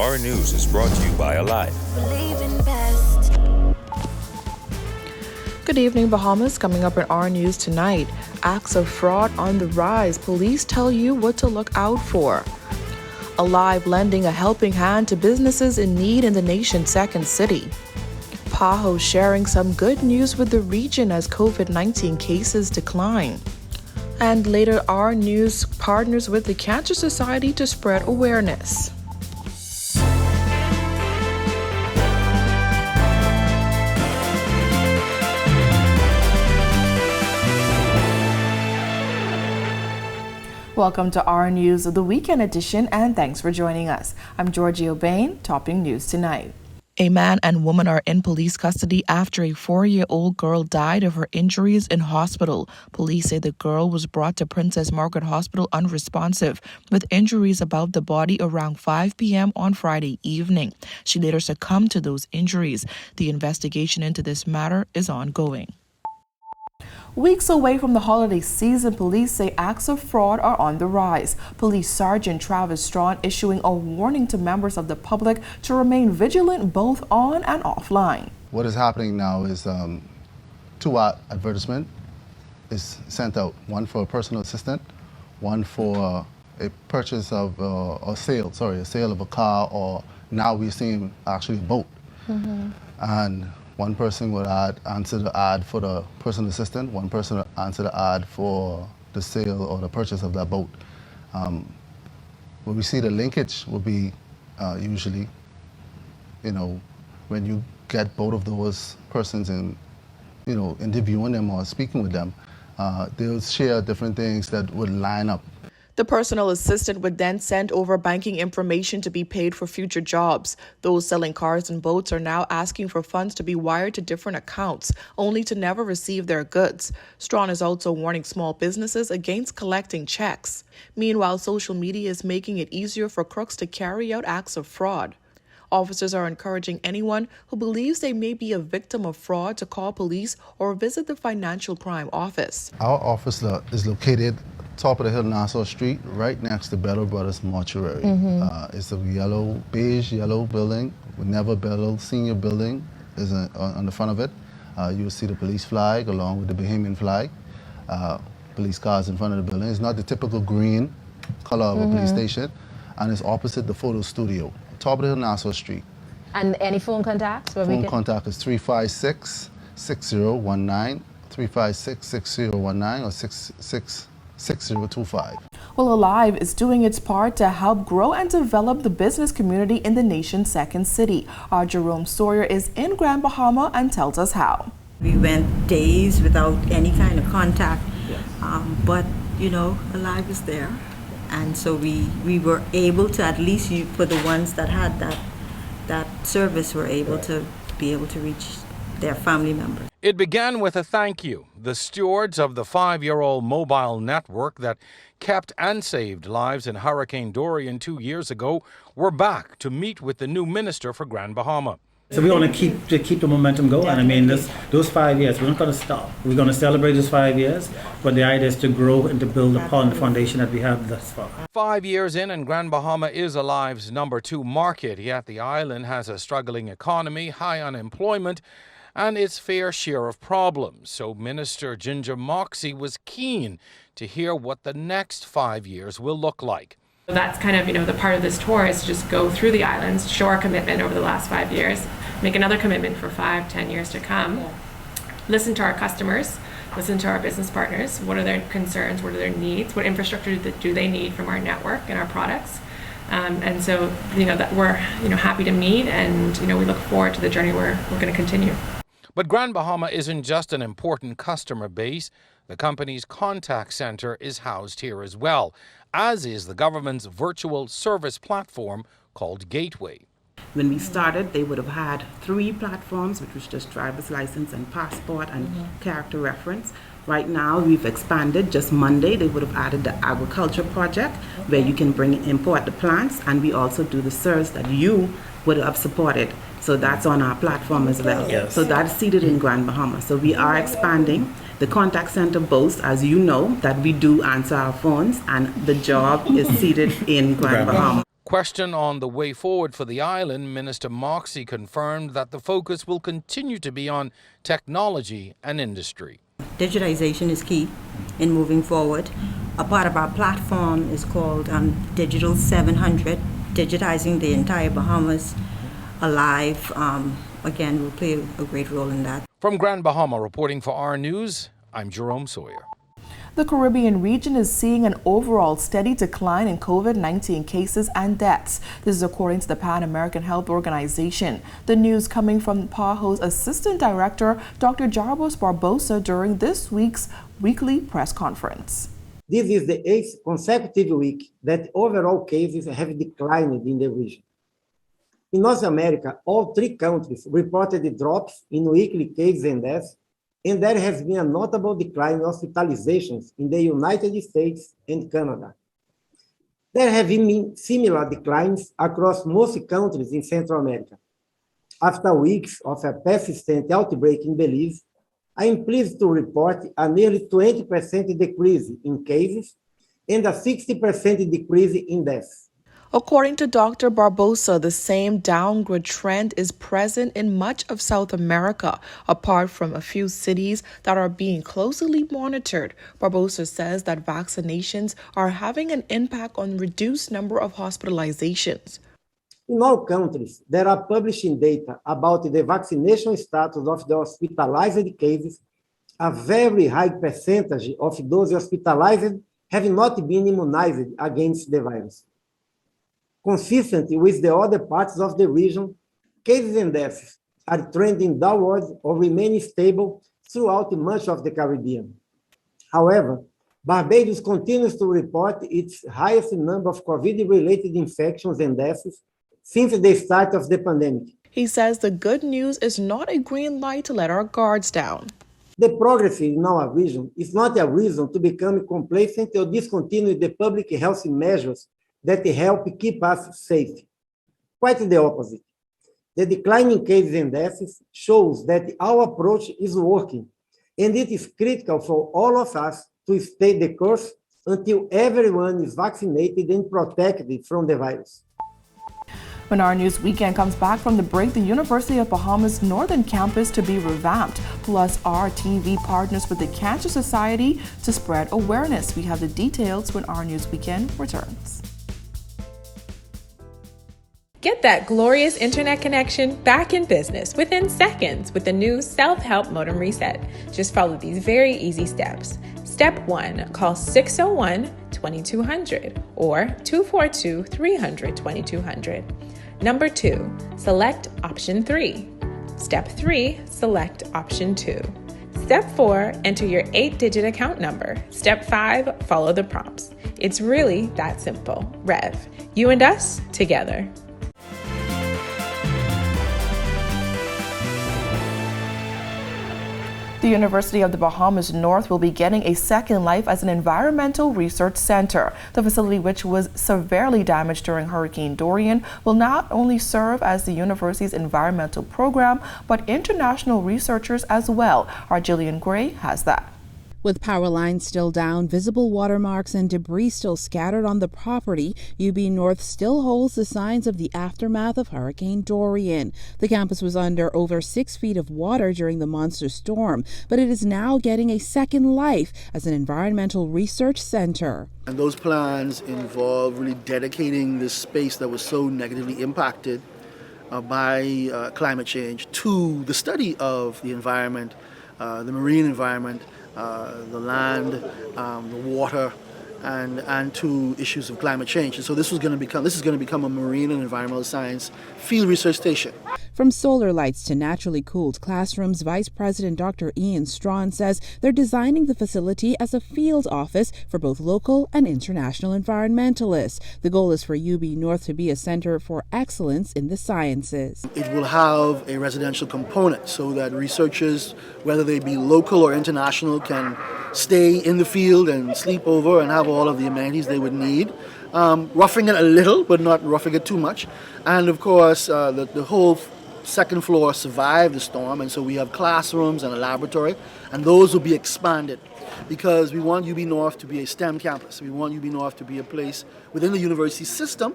Our News is brought to you by Alive. Believe in best. Good evening, Bahamas. Coming up in our news tonight, acts of fraud on the rise. Police tell you what to look out for. Alive lending a helping hand to businesses in need in the nation's second city. PAHO sharing some good news with the region as COVID-19 cases decline. And later, our news partners with the Cancer Society to spread awareness. Welcome to our News of the Weekend edition, and thanks for joining us. I'm Georgie O'Bain, topping news tonight. A man and woman are in police custody after a 4-year-old girl died of her injuries in hospital. Police say the girl was brought to Princess Margaret Hospital unresponsive, with injuries above the body around 5 p.m. on Friday evening. She later succumbed to those injuries. The investigation into this matter is ongoing. Weeks away from the holiday season, police say acts of fraud are on the rise. Police Sergeant Travis Strawn issuing a warning to members of the public to remain vigilant both on and offline. What is happening now is two advertisements is sent out. One for a personal assistant, one for a purchase of a sale of a car, or now we're seeing actually a boat. And one person would answer the ad for the personal assistant, one person would answer the ad for the sale or the purchase of that boat. When we see the linkage will be usually, when you get both of those persons and, interviewing them or speaking with them, they'll share different things that would line up. The personal assistant would then send over banking information to be paid for future jobs. Those selling cars and boats are now asking for funds to be wired to different accounts, only to never receive their goods. Strawn is also warning small businesses against collecting checks. Meanwhile, social media is making it easier for crooks to carry out acts of fraud. Officers are encouraging anyone who believes they may be a victim of fraud to call police or visit the Financial Crime Office. Our office is located top of the hill, Nassau Street, right next to Bellow Brothers Mortuary. It's a beige yellow building with Never Bellow Senior Building is on the front of it. You'll see the police flag along with the Bahamian flag. Police cars in front of the building. It's not the typical green color of a police station, and it's opposite the photo studio, top of the hill, Nassau Street. And any phone contacts? Phone contact is 356-6019, 356-6019, or 6025. Well, Alive is doing its part to help grow and develop the business community in the nation's second city. Our Jerome Sawyer is in Grand Bahama and tells us how. We went days without any kind of contact, but Alive is there, and so we were able to, at least for the ones that had that service, were able to reach their family members. It began with a thank you. The stewards of the 5-year-old mobile network that kept and saved lives in Hurricane Dorian 2 years ago were back to meet with the new minister for Grand Bahama. So we want to keep the momentum going. I mean, those 5 years, we're not going to stop. We're going to celebrate those 5 years, but the idea is to grow and to build upon the foundation that we have thus far. 5 years in, and Grand Bahama is Alive's #2 market, yet the island has a struggling economy, high unemployment, and its fair share of problems. So Minister Ginger Moxie was keen to hear what the next 5 years will look like. That's kind of, the part of this tour is to just go through the islands, show our commitment over the last 5 years, make another commitment for 5-10 years to come, listen to our customers, listen to our business partners. What are their concerns? What are their needs? What infrastructure do they need from our network and our products? And so, that we're, happy to meet, and, we look forward to the journey we're going to continue. But Grand Bahama isn't just an important customer base. The company's contact center is housed here as well, as is the government's virtual service platform called Gateway. When we started, they would have had 3 platforms, which was just driver's license and passport and character reference. Right now, we've expanded. Just Monday, they would have added the agriculture project, where you can import the plants, and we also do the service that you would have supported. So that's on our platform as well. Yes. So that's seated in Grand Bahama. So we are expanding. The contact center boasts, as you know, that we do answer our phones, and the job is seated in Grand Bahama. Question on the way forward for the island, Minister Moxie confirmed that the focus will continue to be on technology and industry. Digitization is key in moving forward. A part of our platform is called Digital 700, digitizing the entire Bahamas alive. Again, will play a great role in that. From Grand Bahama, reporting for our News, I'm Jerome Sawyer. The Caribbean region is seeing an overall steady decline in COVID-19 cases and deaths. This is according to the Pan American Health Organization. The news coming from PAHO's Assistant Director, Dr. Jarbos Barbosa, during this week's weekly press conference. This is the 8th consecutive week that overall cases have declined in the region. In North America, all 3 countries reported drops in weekly cases and deaths, and there has been a notable decline in hospitalizations in the United States and Canada. There have been similar declines across most countries in Central America. After weeks of a persistent outbreak in Belize, I am pleased to report a nearly 20% decrease in cases and a 60% decrease in deaths. According to Dr. Barbosa, the same downward trend is present in much of South America, apart from a few cities that are being closely monitored. Barbosa says that vaccinations are having an impact on reduced number of hospitalizations. In all countries, there are publishing data about the vaccination status of the hospitalized cases. A very high percentage of those hospitalized have not been immunized against the virus. Consistent with the other parts of the region, cases and deaths are trending downwards or remaining stable throughout much of the Caribbean. However, Barbados continues to report its highest number of COVID-related infections and deaths since the start of the pandemic. He says the good news is not a green light to let our guards down. The progress in our region is not a reason to become complacent or discontinue the public health measures that help keep us safe. Quite the opposite. The decline in cases and deaths shows that our approach is working, and it is critical for all of us to stay the course until everyone is vaccinated and protected from the virus. When our News Weekend comes back from the break, the University of Bahamas Northern Campus to be revamped, plus our TV partners with the Cancer Society to spread awareness. We have the details when our News Weekend returns. Get that glorious internet connection back in business within seconds with the new self-help modem reset. Just follow these very easy steps. Step 1, call 601-2200 or 242-300-2200. Number 2, select option 3. Step 3, select option 2. Step 4, enter your 8-digit account number. Step 5, follow the prompts. It's really that simple. Rev, you and us together. The University of the Bahamas North will be getting a second life as an environmental research center. The facility, which was severely damaged during Hurricane Dorian, will not only serve as the university's environmental program, but international researchers as well. Our Jillian Gray has that. With power lines still down, visible watermarks and debris still scattered on the property, UB North still holds the signs of the aftermath of Hurricane Dorian. The campus was under over 6 feet of water during the monster storm, but it is now getting a second life as an environmental research center. And those plans involve really dedicating this space that was so negatively impacted by climate change to the study of the environment, the marine environment, the land, the water, and to issues of climate change. And so this is going to become a marine and environmental science field research station. From solar lights to naturally cooled classrooms, Vice President Dr. Ian Strawn says they're designing the facility as a field office for both local and international environmentalists. The goal is for UB North to be a center for excellence in the sciences. It will have a residential component so that researchers, whether they be local or international, can stay in the field and sleep over and have all of the amenities they would need. Roughing it a little, but not roughing it too much. And of course, the whole second floor survived the storm, and so we have classrooms and a laboratory, and those will be expanded because we want UB North to be a STEM campus. We want UB North to be a place within the university system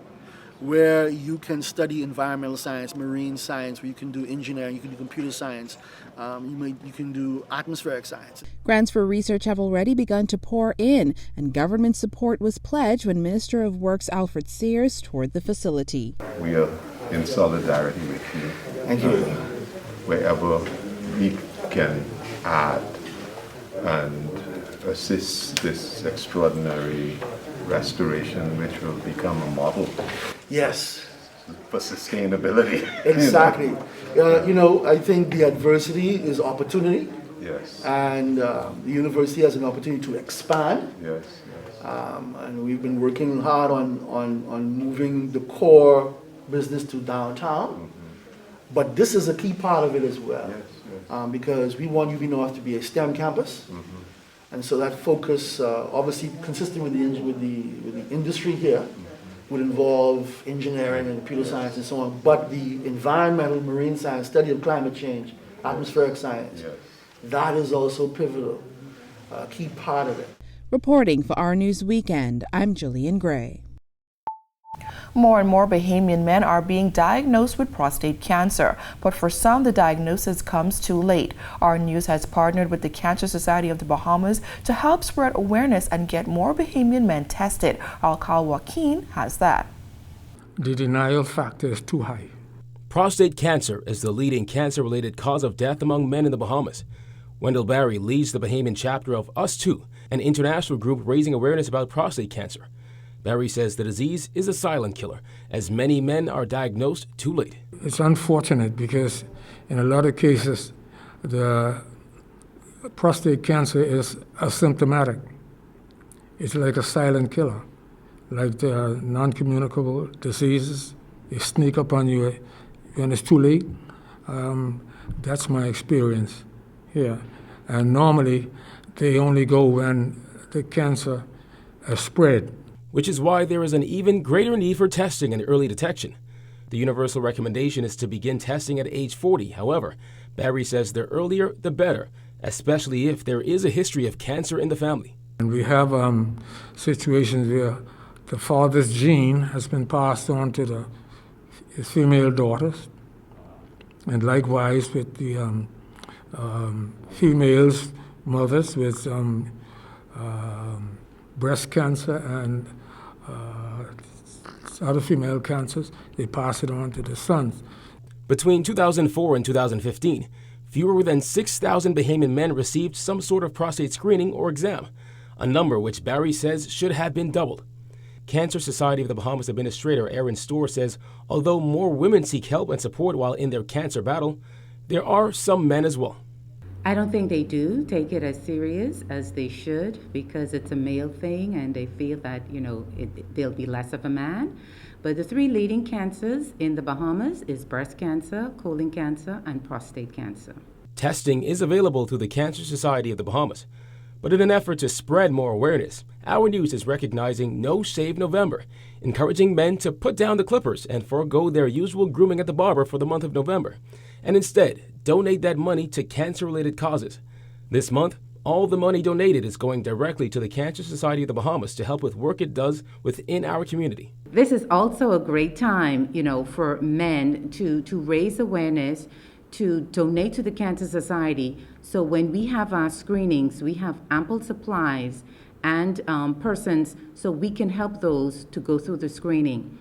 where you can study environmental science, marine science, where you can do engineering, you can do computer science, you can do atmospheric science. Grants for research have already begun to pour in, and government support was pledged when Minister of Works Alfred Sears toured the facility. We are in solidarity with you. Thank you. Wherever we can add and assist this extraordinary restoration, which will become a model. Yes. For sustainability. Exactly. I think the adversity is opportunity. Yes. And the university has an opportunity to expand. Yes. And we've been working hard on moving the core business to downtown. Mm-hmm. But this is a key part of it as well. Yes. Because we want UB North to be a STEM campus. Mm-hmm. And so that focus, obviously consistent with the industry here, would involve engineering and computer science and so on. But the environmental, marine science, study of climate change, atmospheric science, that is also pivotal, a key part of it. Reporting for Our News Weekend, I'm Julian Gray. More and more Bahamian men are being diagnosed with prostate cancer, but for some, the diagnosis comes too late. Our News has partnered with the Cancer Society of the Bahamas to help spread awareness and get more Bahamian men tested. Al-Kal Joaquin has that. The denial factor is too high. Prostate cancer is the leading cancer-related cause of death among men in the Bahamas. Wendell Barry leads the Bahamian chapter of Us Too, an international group raising awareness about prostate cancer. Barry says the disease is a silent killer, as many men are diagnosed too late. It's unfortunate because in a lot of cases, the prostate cancer is asymptomatic. It's like a silent killer. Like the non-communicable diseases, they sneak up on you when it's too late. That's my experience here. And normally, they only go when the cancer has spread. Which is why there is an even greater need for testing and early detection. The universal recommendation is to begin testing at age 40. However, Barry says the earlier, the better, especially if there is a history of cancer in the family. And we have situations where the father's gene has been passed on to his female daughters, and likewise with the females, mothers with breast cancer and other female cancers, they pass it on to the sons. Between 2004 and 2015, fewer than 6,000 Bahamian men received some sort of prostate screening or exam, a number which Barry says should have been doubled. Cancer Society of the Bahamas Administrator Aaron Storr says although more women seek help and support while in their cancer battle, there are some men as well. I don't think they do take it as serious as they should because it's a male thing and they feel that, they'll be less of a man. But the three leading cancers in the Bahamas is breast cancer, colon cancer, and prostate cancer. Testing is available through the Cancer Society of the Bahamas. But in an effort to spread more awareness, Our News is recognizing No Shave November, encouraging men to put down the clippers and forego their usual grooming at the barber for the month of November, and instead donate that money to cancer-related causes. This month, all the money donated is going directly to the Cancer Society of the Bahamas to help with work it does within our community. This is also a great time, for men to raise awareness, to donate to the Cancer Society. So when we have our screenings, we have ample supplies and persons so we can help those to go through the screening.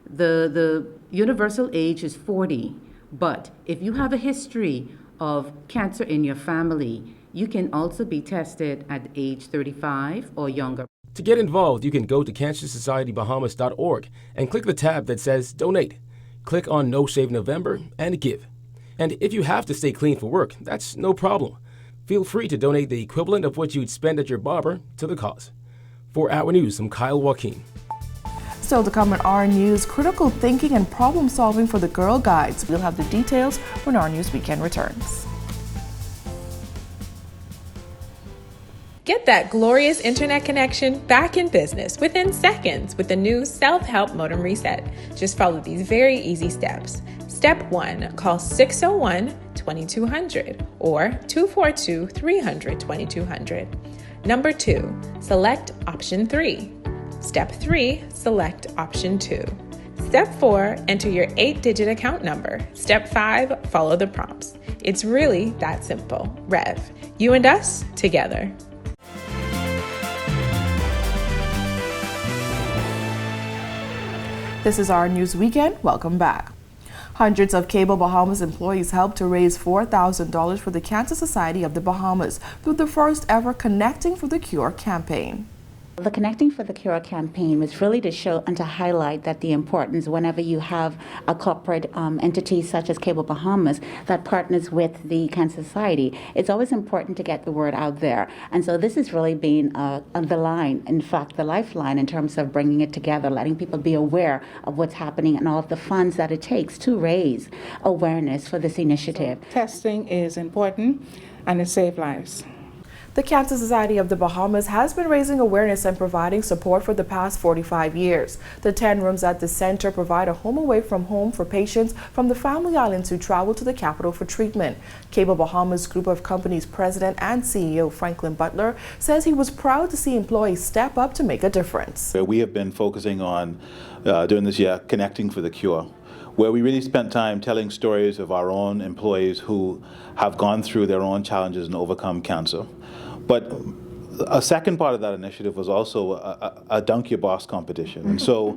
The universal age is 40, but if you have a history of cancer in your family, you can also be tested at age 35 or younger. To get involved, you can go to CancerSocietyBahamas.org and click the tab that says Donate. Click on No Shave November and give. And if you have to stay clean for work, that's no problem. Feel free to donate the equivalent of what you'd spend at your barber to the cause. For Our News, I'm Kyle Joaquin. Still to come on Our News, critical thinking and problem solving for the Girl Guides. We'll have the details when Our News Weekend returns. Get that glorious internet connection back in business within seconds with the new self-help modem reset. Just follow these very easy steps. Step 1, call 601-2200 or 242-300-2200. Number 2, select option 3. Step 3, select option 2. Step Step 4, enter your 8-digit account number. Step 5, follow the prompts. It's really that simple. Rev, you and us together. This is our News Weekend. Welcome back. Hundreds of Cable Bahamas employees helped to raise $4,000 for the Cancer Society of the Bahamas through the first ever Connecting for the Cure campaign. The Connecting for the Cure campaign was really to show and to highlight that the importance whenever you have a corporate entity such as Cable Bahamas that partners with the Cancer Society, it's always important to get the word out there. And so this has really been the line, in fact, the lifeline in terms of bringing it together, letting people be aware of what's happening and all of the funds that it takes to raise awareness for this initiative. So, testing is important and it saves lives. The Cancer Society of the Bahamas has been raising awareness and providing support for the past 45 years. The 10 rooms at the center provide a home away from home for patients from the Family Islands who travel to the capital for treatment. Cable Bahamas Group of Companies President and CEO Franklin Butler says he was proud to see employees step up to make a difference. We have been focusing on, during this year, Connecting for the Cure, where we really spent time telling stories of our own employees who have gone through their own challenges and overcome cancer. But a second part of that initiative was also a Dunk Your Boss competition. And so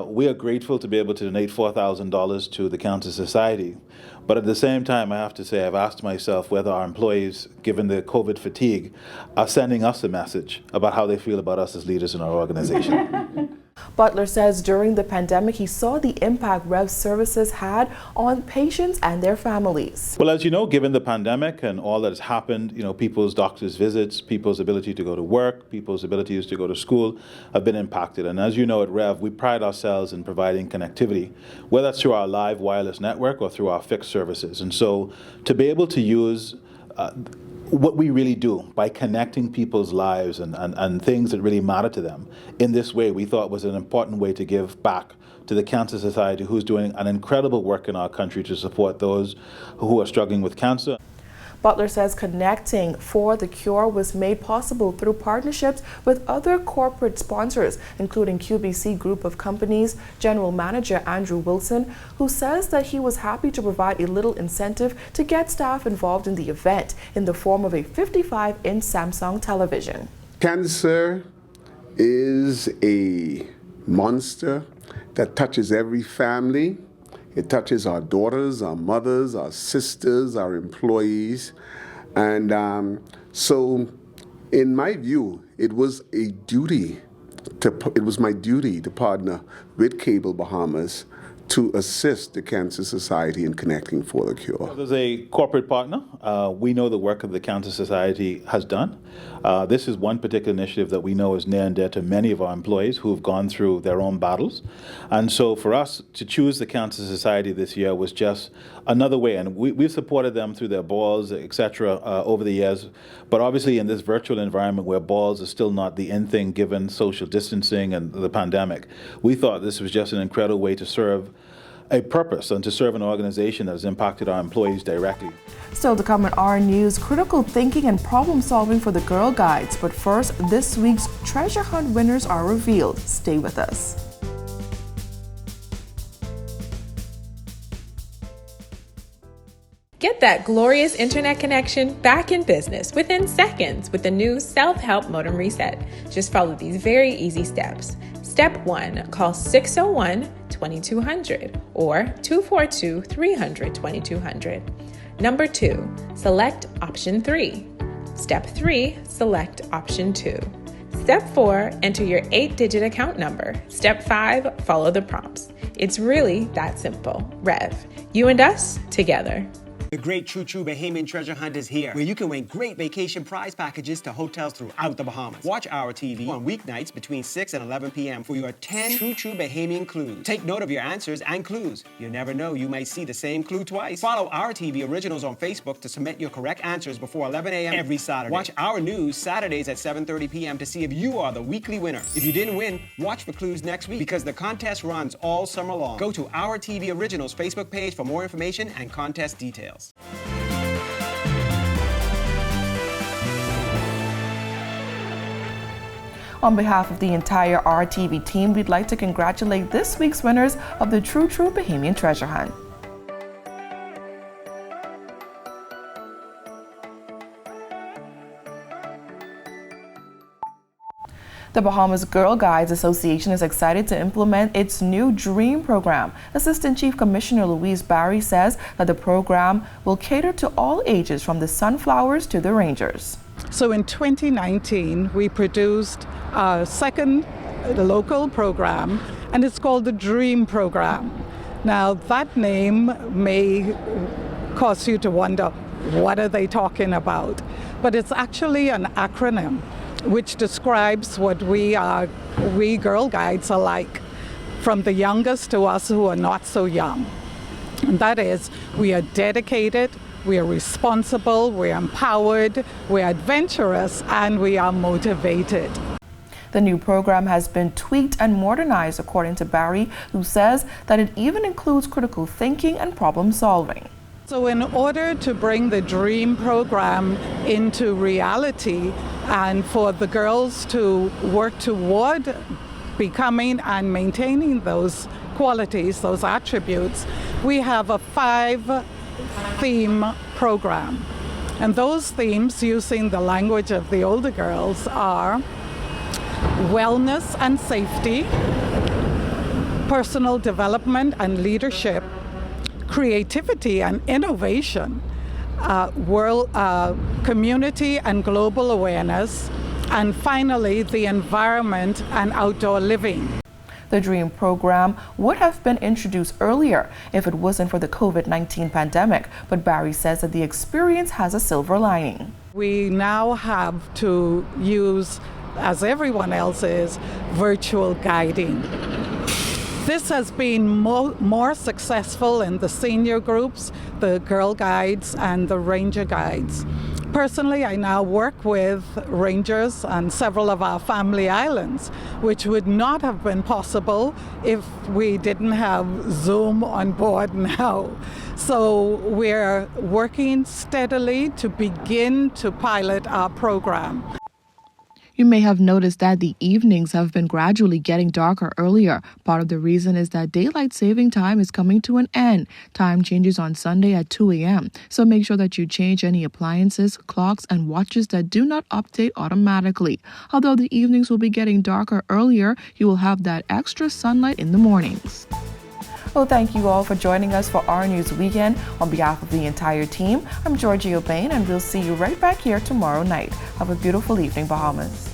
we are grateful to be able to donate $4,000 to the Cancer Society. But at the same time, I have to say, I've asked myself whether our employees, given the COVID fatigue, are sending us a message about how they feel about us as leaders in our organization. Butler says during the pandemic, he saw the impact Rev services had on patients and their families. Well, as you know, given the pandemic and all that has happened, people's doctor's visits, people's ability to go to work, people's abilities to go to school have been impacted. And as you know, at Rev, we pride ourselves in providing connectivity, whether that's through our live wireless network or through our fixed services. And so to be able to use what we really do by connecting people's lives and things that really matter to them in this way, we thought was an important way to give back to the Cancer Society, who's doing an incredible work in our country to support those who are struggling with cancer. Butler says Connecting for the Cure was made possible through partnerships with other corporate sponsors, including QBC Group of Companies General Manager Andrew Wilson, who says that he was happy to provide a little incentive to get staff involved in the event in the form of a 55-inch Samsung television. Cancer is a monster that touches every family. It touches our daughters, our mothers, our sisters, our employees. And so in my view, it was my duty to partner with Cable Bahamas to assist the Cancer Society in Connecting for the Cure. As a corporate partner, we know the work that the Cancer Society has done. This is one particular initiative that we know is near and dear to many of our employees who have gone through their own battles. And so for us to choose the Cancer Society this year was just another way. And we've supported them through their balls, etc., over the years. But obviously in this virtual environment where balls are still not the in thing given social distancing and the pandemic, we thought this was just an incredible way to serve a purpose and to serve an organization that has impacted our employees directly. Still to come at our news, critical thinking and problem solving for the Girl Guides. But first, this week's treasure hunt winners are revealed. Stay with us. Get that glorious internet connection back in business within seconds with the new self-help modem reset. Just follow these very easy steps. Step 1, call 601-2200 or 242-300-2200. Number 2, select option 3. Step 3, select option 2. Step 4, enter your 8-digit account number. Step 5, follow the prompts. It's really that simple. Rev, you and us together. The Great True True Bahamian Treasure Hunt is here, where you can win great vacation prize packages to hotels throughout the Bahamas. Watch our TV on weeknights between 6 and 11 p.m. for your 10 True True Bahamian clues. Take note of your answers and clues. You never know, you might see the same clue twice. Follow our TV originals on Facebook to submit your correct answers before 11 a.m. every Saturday. Watch our news Saturdays at 7:30 p.m. to see if you are the weekly winner. If you didn't win, watch for clues next week because the contest runs all summer long. Go to our TV originals Facebook page for more information and contest details. On behalf of the entire RTV team, we'd like to congratulate this week's winners of the True Bahamian Treasure Hunt. The Bahamas Girl Guides Association is excited to implement its new DREAM program. Assistant Chief Commissioner Louise Barry says that the program will cater to all ages, from the Sunflowers to the Rangers. So in 2019, we produced our second local program, and it's called the DREAM program. Now, that name may cause you to wonder, what are they talking about? But it's actually an acronym which describes what we Girl Guides are like, from the youngest to us who are not so young. And that is, we are dedicated, we are responsible, we are empowered, we are adventurous, and we are motivated. The new program has been tweaked and modernized, according to Barry, who says that it even includes critical thinking and problem solving. So in order to bring the DREAM program into reality and for the girls to work toward becoming and maintaining those qualities, those attributes, we have a 5-theme program. And those themes, using the language of the older girls, are wellness and safety, personal development and leadership, creativity and innovation, community and global awareness, and finally, the environment and outdoor living. The DREAM program would have been introduced earlier if it wasn't for the COVID-19 pandemic, but Barry says that the experience has a silver lining. We now have to use, as everyone else is, virtual guiding. This has been more successful in the senior groups, the Girl Guides and the Ranger Guides. Personally, I now work with Rangers on several of our family islands, which would not have been possible if we didn't have Zoom on board now. So we're working steadily to begin to pilot our program. You may have noticed that the evenings have been gradually getting darker earlier. Part of the reason is that daylight saving time is coming to an end. Time changes on Sunday at 2 a.m. So make sure that you change any appliances, clocks, and watches that do not update automatically. Although the evenings will be getting darker earlier, you will have that extra sunlight in the mornings. Well, thank you all for joining us for our News Weekend. On behalf of the entire team, I'm Georgie O'Bain, and we'll see you right back here tomorrow night. Have a beautiful evening, Bahamas.